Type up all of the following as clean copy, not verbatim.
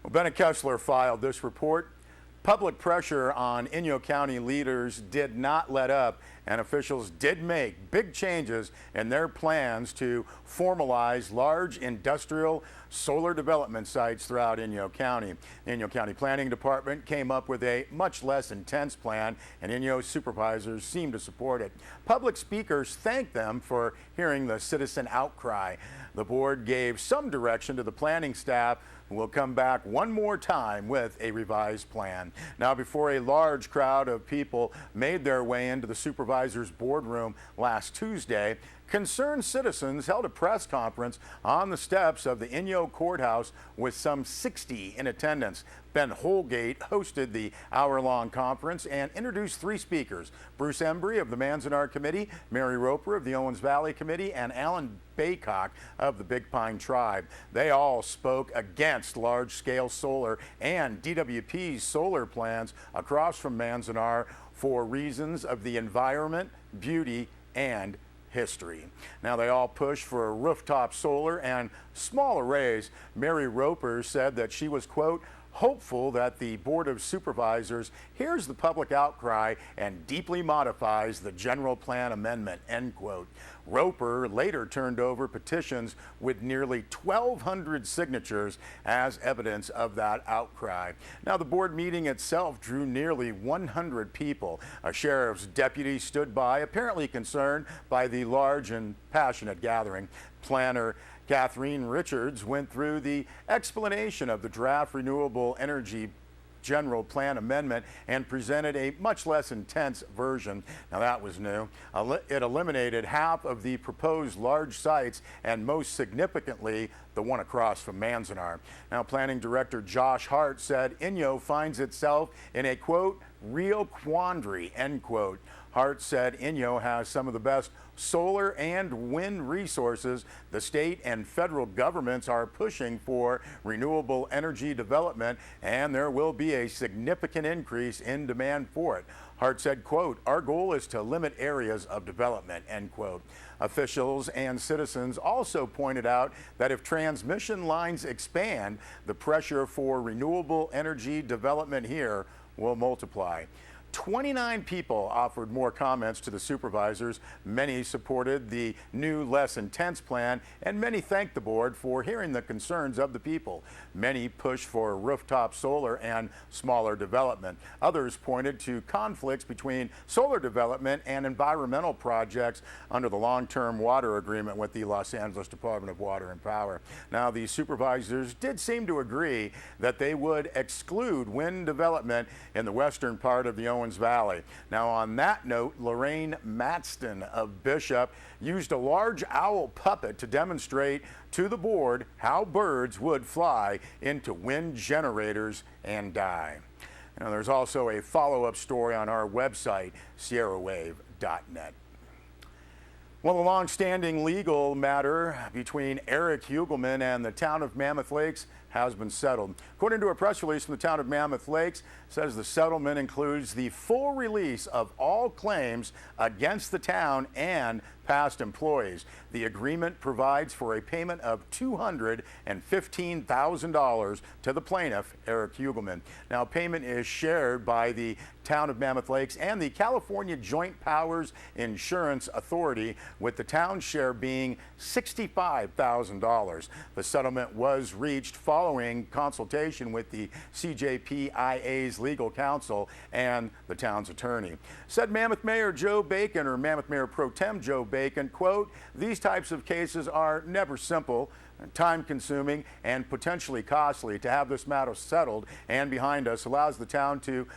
Well, Bennett Kessler filed this report. Public pressure on Inyo County leaders did not let up, and officials did make big changes in their plans to formalize large industrial solar development sites throughout Inyo County. The Inyo County Planning Department came up with a much less intense plan, and Inyo supervisors seem to support it. Public speakers thanked them for hearing the citizen outcry. The board gave some direction to the planning staff. We'll come back one more time with a revised plan. Now, before a large crowd of people made their way into the supervisor's boardroom last Tuesday, concerned citizens held a press conference on the steps of the Inyo Courthouse with some 60 in attendance. Ben Holgate hosted the hour-long conference and introduced three speakers: Bruce Embry of the Manzanar Committee, Mary Roper of the Owens Valley Committee, and Alan Baycock of the Big Pine Tribe. They all spoke against large-scale solar and DWP's solar plans across from Manzanar for reasons of the environment, beauty, and history. Now, they all push for rooftop solar and small arrays. Mary Roper said that she was, quote, hopeful that the Board of Supervisors hears the public outcry and deeply modifies the general plan amendment, end quote. Roper later turned over petitions with nearly 1,200 signatures as evidence of that outcry. Now, the board meeting itself drew nearly 100 people. A sheriff's deputy stood by, apparently concerned by the large and passionate gathering. Planner Catherine Richards went through the explanation of the draft renewable energy general plan amendment and presented a much less intense version. Now, that was new. It eliminated half of the proposed large sites, and most significantly, the one across from Manzanar. Now, Planning Director Josh Hart said Inyo finds itself in a, quote, real quandary, end quote. Hart said Inyo has some of the best solar and wind resources. The state and federal governments are pushing for renewable energy development, and there will be a significant increase in demand for it. Hart said, quote, our goal is to limit areas of development, end quote. Officials and citizens also pointed out that if transmission lines expand, the pressure for renewable energy development here will multiply. 29 people offered more comments to the supervisors. Many supported the new, less intense plan, and many thanked the board for hearing the concerns of the people. Many pushed for rooftop solar and smaller development. Others pointed to conflicts between solar development and environmental projects under the long-term water agreement with the Los Angeles Department of Water and Power. Now, the supervisors did seem to agree that they would exclude wind development in the western part of the Owens Valley. Now, on that note, Lorraine Matston of Bishop used a large owl puppet to demonstrate to the board how birds would fly into wind generators and die. Now, there's also a follow-up story on our website, sierrawave.net. Well, a long-standing legal matter between Eric Hugelman and the town of Mammoth Lakes has been settled. According to a press release from the town of Mammoth Lakes, it says the settlement includes the full release of all claims against the town and past employees. The agreement provides for a payment of $215,000 to the plaintiff, Eric Hugelman. Now, payment is shared by the town of Mammoth Lakes and the California Joint Powers Insurance Authority, with the town's share being $65,000. The settlement was reached following consultation with the CJPIA's legal counsel and the town's attorney. Said Mammoth Mayor Joe Bacon, or Mammoth Mayor Pro Tem Joe Bacon, quote, these types of cases are never simple, time-consuming, and potentially costly. To have this matter settled and behind us allows the town to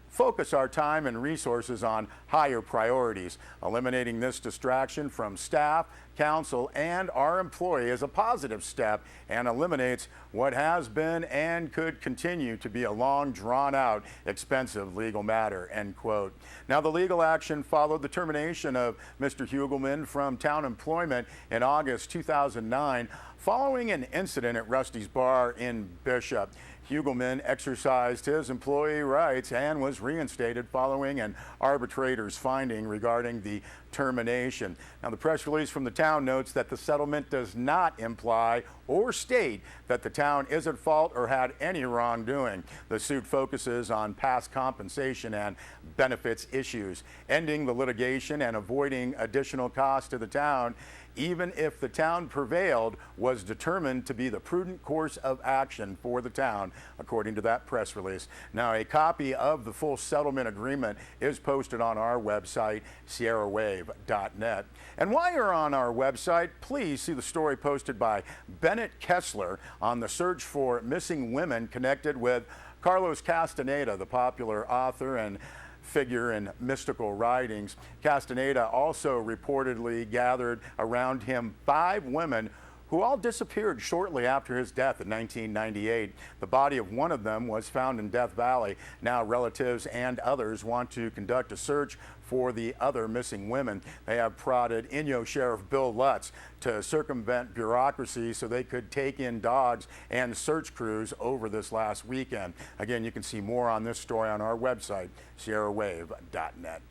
focus our time and resources on higher priorities. Eliminating this distraction from staff, council, and our employee is a positive step and eliminates what has been and could continue to be a long, drawn-out, expensive legal matter, end quote. Now, the legal action followed the termination of Mr. Hugelman from town employment in August 2009 following an incident at Rusty's Bar in Bishop. Hugelman exercised his employee rights and was reinstated following an arbitrator auditor's finding regarding the termination. Now, the press release from the town notes that the settlement does not imply or state that the town is at fault or had any wrongdoing. The suit focuses on past compensation and benefits issues, ending the litigation and avoiding additional costs to the town, even if the town prevailed, was determined to be the prudent course of action for the town, according to that press release. Now, a copy of the full settlement agreement is posted on our website, sierrawave.net. And while you're on our website, please see the story posted by Bennett Kessler on the search for missing women connected with Carlos Castaneda, the popular author and figure in mystical writings. Castaneda also reportedly gathered around him 5 women who all disappeared shortly after his death in 1998. The body of one of them was found in Death Valley. Now relatives and others want to conduct a search for the other missing women. They have prodded Inyo Sheriff Bill Lutz to circumvent bureaucracy so they could take in dogs and search crews over this last weekend. Again, you can see more on this story on our website, sierrawave.net.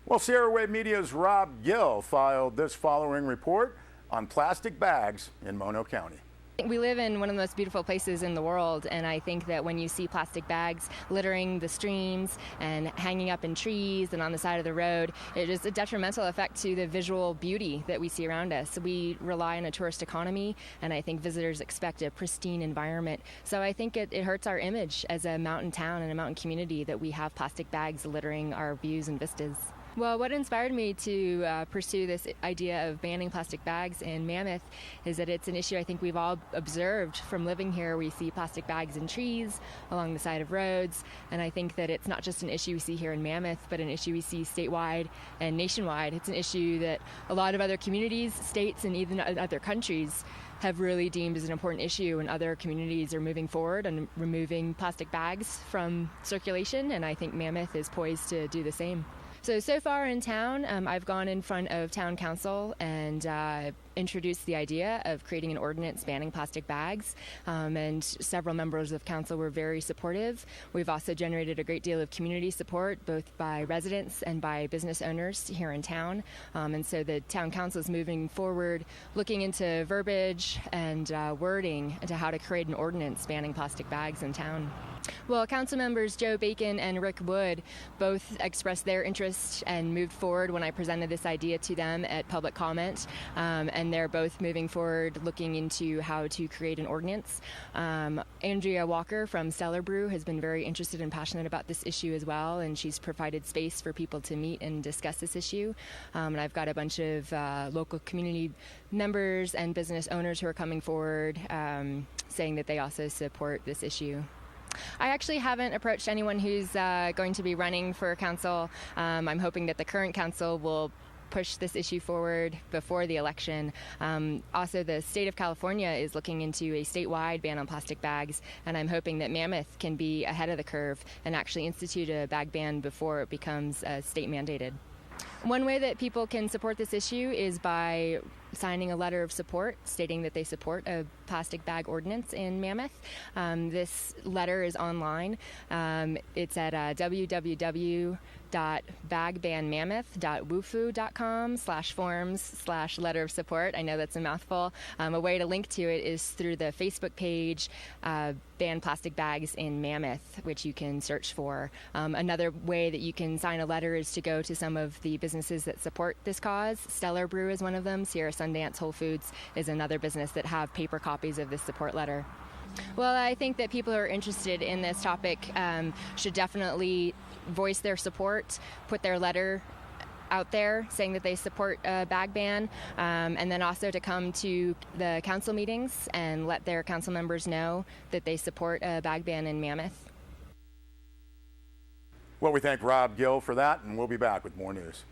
Well, Sierra Wave Media's Rob Gill filed this following report on plastic bags in Mono County. We live in one of the most beautiful places in the world, and I think that when you see plastic bags littering the streams and hanging up in trees and on the side of the road, it is a detrimental effect to the visual beauty that we see around us. We rely on a tourist economy, and I think visitors expect a pristine environment. So I think it hurts our image as a mountain town and a mountain community that we have plastic bags littering our views and vistas. Well, what inspired me to pursue this idea of banning plastic bags in Mammoth is that it's an issue I think we've all observed from living here. We see plastic bags in trees, along the side of roads, and I think that it's not just an issue we see here in Mammoth, but an issue we see statewide and nationwide. It's an issue that a lot of other communities, states, and even other countries have really deemed as an important issue, and other communities are moving forward and removing plastic bags from circulation, and I think Mammoth is poised to do the same. So far in town, I've gone in front of town council and introduced the idea of creating an ordinance banning plastic bags, and several members of council were very supportive. We've also generated a great deal of community support, both by residents and by business owners here in town, and so the town council is moving forward, looking into verbiage and wording into how to create an ordinance banning plastic bags in town. Well, council members Joe Bacon and Rick Wood both expressed their interest and moved forward when I presented this idea to them at public comment, and they're both moving forward looking into how to create an ordinance. Andrea Walker from Stellar Brew has been very interested and passionate about this issue as well, and she's provided space for people to meet and discuss this issue. And I've got a bunch of local community members and business owners who are coming forward saying that they also support this issue. I actually haven't approached anyone who's going to be running for council. I'm hoping that the current council will push this issue forward before the election. Also, the state of California is looking into a statewide ban on plastic bags, and I'm hoping that Mammoth can be ahead of the curve and actually institute a bag ban before it becomes state mandated. One way that people can support this issue is by signing a letter of support stating that they support a plastic bag ordinance in Mammoth. This letter is online. It's at www.bagbanmammoth.wufoo.com/forms/letter of support. I know that's a mouthful. A way to link to it is through the Facebook page Ban Plastic Bags in Mammoth, which you can search for. Another way that you can sign a letter is to go to some of the businesses that support this cause. Stellar Brew is one of them. Sierra Sundance Whole Foods is another business that have paper copies of this support letter. Well, I think that people who are interested in this topic should definitely voice their support, put their letter out there saying that they support a bag ban, and then also to come to the council meetings and let their council members know that they support a bag ban in Mammoth. Well, we thank Rob Gill for that, and we'll be back with more news.